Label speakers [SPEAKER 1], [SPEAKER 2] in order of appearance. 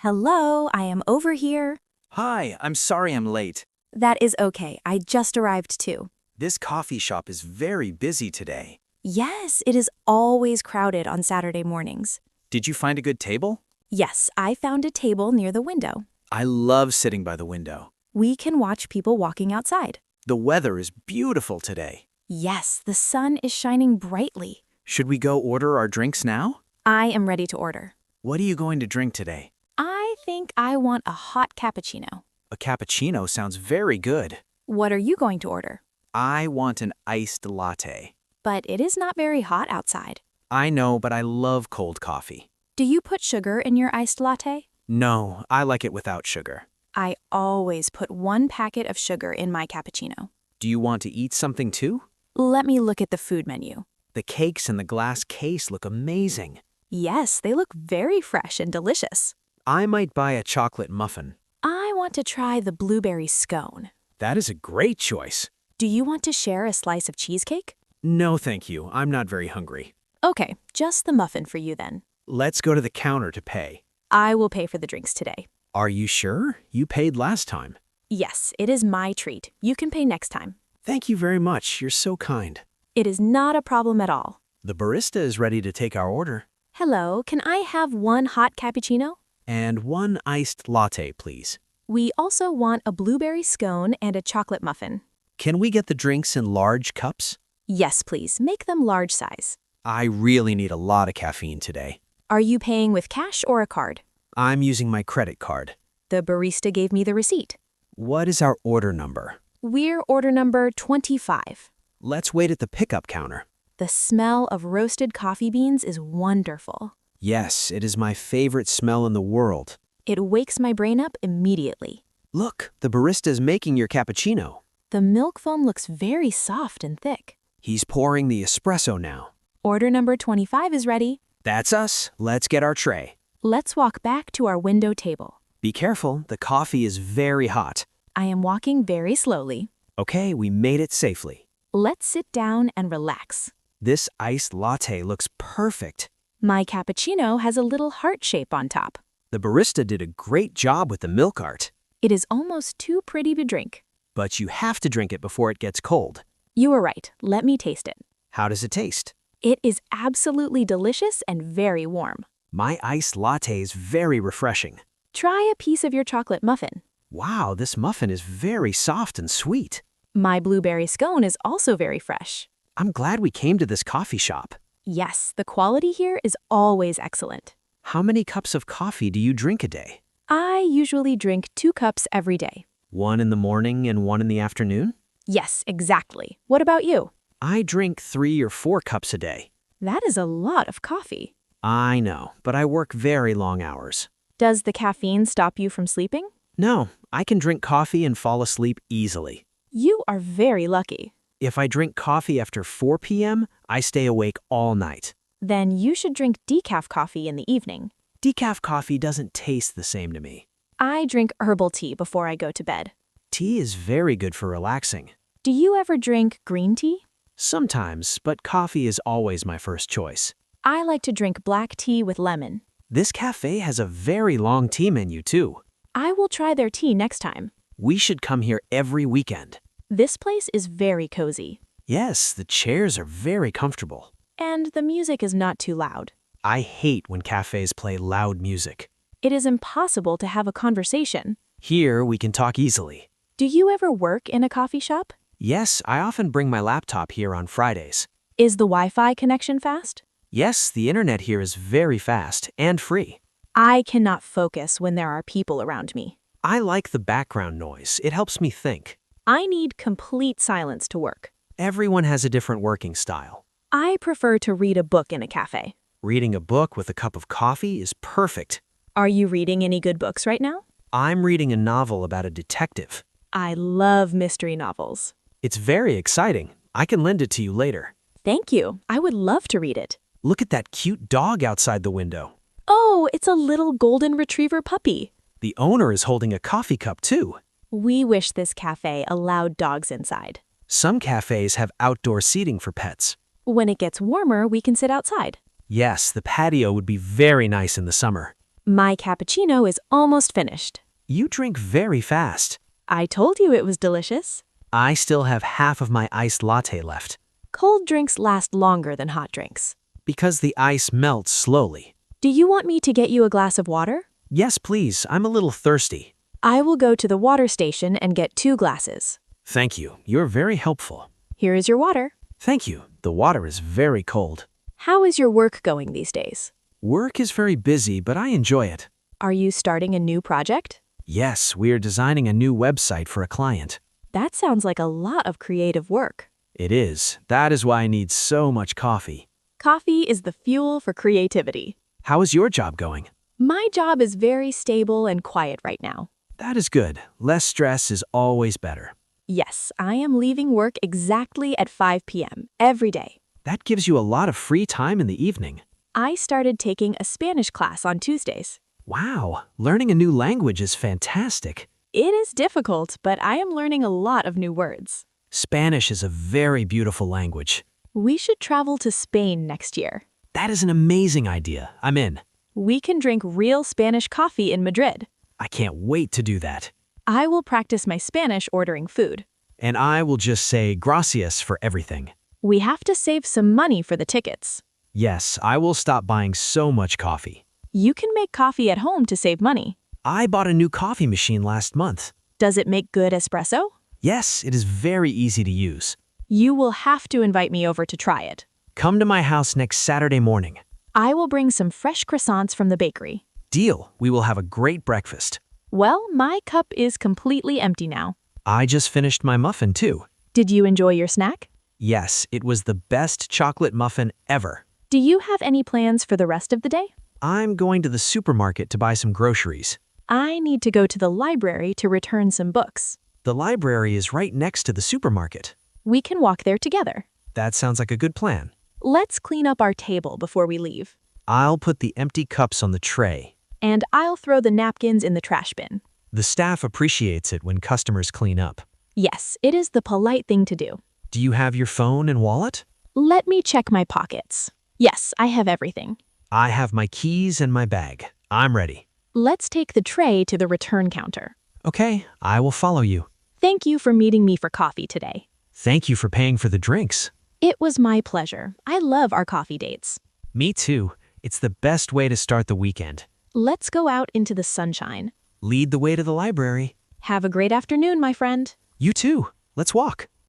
[SPEAKER 1] Hello, I am over here.
[SPEAKER 2] Hi, I'm sorry I'm late.
[SPEAKER 1] That is okay. I just arrived too.
[SPEAKER 2] This coffee shop is very busy today.
[SPEAKER 1] Yes, it is always crowded on Saturday mornings.
[SPEAKER 2] Did you find a good table?
[SPEAKER 1] Yes, I found a table near the window.
[SPEAKER 2] I love sitting by the window.
[SPEAKER 1] We can watch people walking outside.
[SPEAKER 2] The weather is beautiful today.
[SPEAKER 1] Yes, the sun is shining brightly.
[SPEAKER 2] Should we go order our drinks now?
[SPEAKER 1] I am ready to order.
[SPEAKER 2] What are you going to drink today?
[SPEAKER 1] I think I want a hot cappuccino.
[SPEAKER 2] A cappuccino sounds very good.
[SPEAKER 1] What are you going to order?
[SPEAKER 2] I want an iced latte.
[SPEAKER 1] But it is not very hot outside.
[SPEAKER 2] I know, but I love cold coffee.
[SPEAKER 1] Do you put sugar in your iced latte?
[SPEAKER 2] No, I like it without sugar.
[SPEAKER 1] I always put 1 packet of sugar in my cappuccino.
[SPEAKER 2] Do you want to eat something too?
[SPEAKER 1] Let me look at the food menu.
[SPEAKER 2] The cakes in the glass case look amazing.
[SPEAKER 1] Yes, they look very fresh and delicious.
[SPEAKER 2] I might buy a chocolate muffin.
[SPEAKER 1] I want to try the blueberry scone.
[SPEAKER 2] That is a great choice.
[SPEAKER 1] Do you want to share a slice of cheesecake?
[SPEAKER 2] No, thank you. I'm not very hungry.
[SPEAKER 1] Okay, just the muffin for you then.
[SPEAKER 2] Let's go to the counter to pay.
[SPEAKER 1] I will pay for the drinks today.
[SPEAKER 2] Are you sure? You paid last time.
[SPEAKER 1] Yes, it is my treat. You can pay next time.
[SPEAKER 2] Thank you very much. You're so kind.
[SPEAKER 1] It is not a problem at all.
[SPEAKER 2] The barista is ready to take our order.
[SPEAKER 1] Hello, can I have 1 hot cappuccino?
[SPEAKER 2] And 1 iced latte, please.
[SPEAKER 1] We also want a blueberry scone and a chocolate muffin.
[SPEAKER 2] Can we get the drinks in large cups?
[SPEAKER 1] Yes, please. Make them large size.
[SPEAKER 2] I really need a lot of caffeine today.
[SPEAKER 1] Are you paying with cash or a card?
[SPEAKER 2] I'm using my credit card.
[SPEAKER 1] The barista gave me the receipt.
[SPEAKER 2] What is our order number?
[SPEAKER 1] We're order number 25.
[SPEAKER 2] Let's wait at the pickup counter.
[SPEAKER 1] The smell of roasted coffee beans is wonderful.
[SPEAKER 2] Yes, it is my favorite smell in the world.
[SPEAKER 1] It wakes my brain up immediately.
[SPEAKER 2] Look, the barista is making your cappuccino.
[SPEAKER 1] The milk foam looks very soft and thick.
[SPEAKER 2] He's pouring the espresso now.
[SPEAKER 1] Order number 25 is ready.
[SPEAKER 2] That's us. Let's get our tray.
[SPEAKER 1] Let's walk back to our window table.
[SPEAKER 2] Be careful, the coffee is very hot.
[SPEAKER 1] I am walking very slowly.
[SPEAKER 2] Okay, we made it safely.
[SPEAKER 1] Let's sit down and relax.
[SPEAKER 2] This iced latte looks perfect.
[SPEAKER 1] My cappuccino has a little heart shape on top.
[SPEAKER 2] The barista did a great job with the milk art.
[SPEAKER 1] It is almost too pretty to drink.
[SPEAKER 2] But you have to drink it before it gets cold.
[SPEAKER 1] You are right. Let me taste it.
[SPEAKER 2] How does it taste?
[SPEAKER 1] It is absolutely delicious and very warm.
[SPEAKER 2] My iced latte is very refreshing.
[SPEAKER 1] Try a piece of your chocolate muffin.
[SPEAKER 2] Wow, this muffin is very soft and sweet.
[SPEAKER 1] My blueberry scone is also very fresh.
[SPEAKER 2] I'm glad we came to this coffee shop.
[SPEAKER 1] Yes, the quality here is always excellent.
[SPEAKER 2] How many cups of coffee do you drink a day?
[SPEAKER 1] I usually drink 2 cups every day.
[SPEAKER 2] 1 in the morning and 1 in the afternoon?
[SPEAKER 1] Yes, exactly. What about you?
[SPEAKER 2] I drink 3 or 4 cups a day.
[SPEAKER 1] That is a lot of coffee.
[SPEAKER 2] I know, but I work very long hours.
[SPEAKER 1] Does the caffeine stop you from sleeping?
[SPEAKER 2] No, I can drink coffee and fall asleep easily.
[SPEAKER 1] You are very lucky.
[SPEAKER 2] If I drink coffee after 4 p.m., I stay awake all night.
[SPEAKER 1] Then you should drink decaf coffee in the evening.
[SPEAKER 2] Decaf coffee doesn't taste the same to me.
[SPEAKER 1] I drink herbal tea before I go to bed.
[SPEAKER 2] Tea is very good for relaxing.
[SPEAKER 1] Do you ever drink green tea?
[SPEAKER 2] Sometimes, but coffee is always my first choice.
[SPEAKER 1] I like to drink black tea with lemon.
[SPEAKER 2] This cafe has a very long tea menu too.
[SPEAKER 1] I will try their tea next time.
[SPEAKER 2] We should come here every weekend.
[SPEAKER 1] This place is very cozy.
[SPEAKER 2] Yes, the chairs are very comfortable.
[SPEAKER 1] And the music is not too loud.
[SPEAKER 2] I hate when cafes play loud music.
[SPEAKER 1] It is impossible to have a conversation.
[SPEAKER 2] Here, we can talk easily.
[SPEAKER 1] Do you ever work in a coffee shop?
[SPEAKER 2] Yes, I often bring my laptop here on Fridays.
[SPEAKER 1] Is the Wi-Fi connection fast?
[SPEAKER 2] Yes, the internet here is very fast and free.
[SPEAKER 1] I cannot focus when there are people around me.
[SPEAKER 2] I like the background noise. It helps me think.
[SPEAKER 1] I need complete silence to work.
[SPEAKER 2] Everyone has a different working style.
[SPEAKER 1] I prefer to read a book in a cafe.
[SPEAKER 2] Reading a book with a cup of coffee is perfect.
[SPEAKER 1] Are you reading any good books right now?
[SPEAKER 2] I'm reading a novel about a detective.
[SPEAKER 1] I love mystery novels.
[SPEAKER 2] It's very exciting. I can lend it to you later.
[SPEAKER 1] Thank you. I would love to read it.
[SPEAKER 2] Look at that cute dog outside the window.
[SPEAKER 1] Oh, it's a little golden retriever puppy.
[SPEAKER 2] The owner is holding a coffee cup too.
[SPEAKER 1] We wish this cafe allowed dogs inside.
[SPEAKER 2] Some cafes have outdoor seating for pets.
[SPEAKER 1] When it gets warmer, we can sit outside.
[SPEAKER 2] Yes, the patio would be very nice in the summer.
[SPEAKER 1] My cappuccino is almost finished.
[SPEAKER 2] You drink very fast.
[SPEAKER 1] I told you it was delicious.
[SPEAKER 2] I still have half of my iced latte left.
[SPEAKER 1] Cold drinks last longer than hot drinks.
[SPEAKER 2] Because the ice melts slowly.
[SPEAKER 1] Do you want me to get you a glass of water?
[SPEAKER 2] Yes, please. I'm a little thirsty.
[SPEAKER 1] I will go to the water station and get 2 glasses.
[SPEAKER 2] Thank you. You're very helpful.
[SPEAKER 1] Here is your water.
[SPEAKER 2] Thank you. The water is very cold.
[SPEAKER 1] How is your work going these days?
[SPEAKER 2] Work is very busy, but I enjoy it.
[SPEAKER 1] Are you starting a new project?
[SPEAKER 2] Yes, we're designing a new website for a client.
[SPEAKER 1] That sounds like a lot of creative work.
[SPEAKER 2] It is. That is why I need so much coffee.
[SPEAKER 1] Coffee is the fuel for creativity.
[SPEAKER 2] How is your job going?
[SPEAKER 1] My job is very stable and quiet right now.
[SPEAKER 2] That is good. Less stress is always better.
[SPEAKER 1] Yes, I am leaving work exactly at 5 p.m. every day.
[SPEAKER 2] That gives you a lot of free time in the evening.
[SPEAKER 1] I started taking a Spanish class on Tuesdays.
[SPEAKER 2] Wow, learning a new language is fantastic.
[SPEAKER 1] It is difficult, but I am learning a lot of new words.
[SPEAKER 2] Spanish is a very beautiful language.
[SPEAKER 1] We should travel to Spain next year.
[SPEAKER 2] That is an amazing idea. I'm in.
[SPEAKER 1] We can drink real Spanish coffee in Madrid.
[SPEAKER 2] I can't wait to do that.
[SPEAKER 1] I will practice my Spanish ordering food.
[SPEAKER 2] And I will just say gracias for everything.
[SPEAKER 1] We have to save some money for the tickets.
[SPEAKER 2] Yes, I will stop buying so much coffee.
[SPEAKER 1] You can make coffee at home to save money.
[SPEAKER 2] I bought a new coffee machine last month.
[SPEAKER 1] Does it make good espresso?
[SPEAKER 2] Yes, it is very easy to use.
[SPEAKER 1] You will have to invite me over to try it.
[SPEAKER 2] Come to my house next Saturday morning.
[SPEAKER 1] I will bring some fresh croissants from the bakery.
[SPEAKER 2] Deal. We will have a great breakfast.
[SPEAKER 1] Well, my cup is completely empty now.
[SPEAKER 2] I just finished my muffin too.
[SPEAKER 1] Did you enjoy your snack?
[SPEAKER 2] Yes, it was the best chocolate muffin ever.
[SPEAKER 1] Do you have any plans for the rest of the day?
[SPEAKER 2] I'm going to the supermarket to buy some groceries.
[SPEAKER 1] I need to go to the library to return some books.
[SPEAKER 2] The library is right next to the supermarket.
[SPEAKER 1] We can walk there together.
[SPEAKER 2] That sounds like a good plan.
[SPEAKER 1] Let's clean up our table before we leave.
[SPEAKER 2] I'll put the empty cups on the tray.
[SPEAKER 1] And I'll throw the napkins in the trash bin.
[SPEAKER 2] The staff appreciates it when customers clean up.
[SPEAKER 1] Yes, it is the polite thing to do.
[SPEAKER 2] Do you have your phone and wallet?
[SPEAKER 1] Let me check my pockets. Yes, I have everything.
[SPEAKER 2] I have my keys and my bag. I'm ready.
[SPEAKER 1] Let's take the tray to the return counter.
[SPEAKER 2] Okay, I will follow you.
[SPEAKER 1] Thank you for meeting me for coffee today.
[SPEAKER 2] Thank you for paying for the drinks.
[SPEAKER 1] It was my pleasure. I love our coffee dates.
[SPEAKER 2] Me too. It's the best way to start the weekend.
[SPEAKER 1] Let's go out into the sunshine.
[SPEAKER 2] Lead the way to the library.
[SPEAKER 1] Have a great afternoon, my friend.
[SPEAKER 2] You too. Let's walk.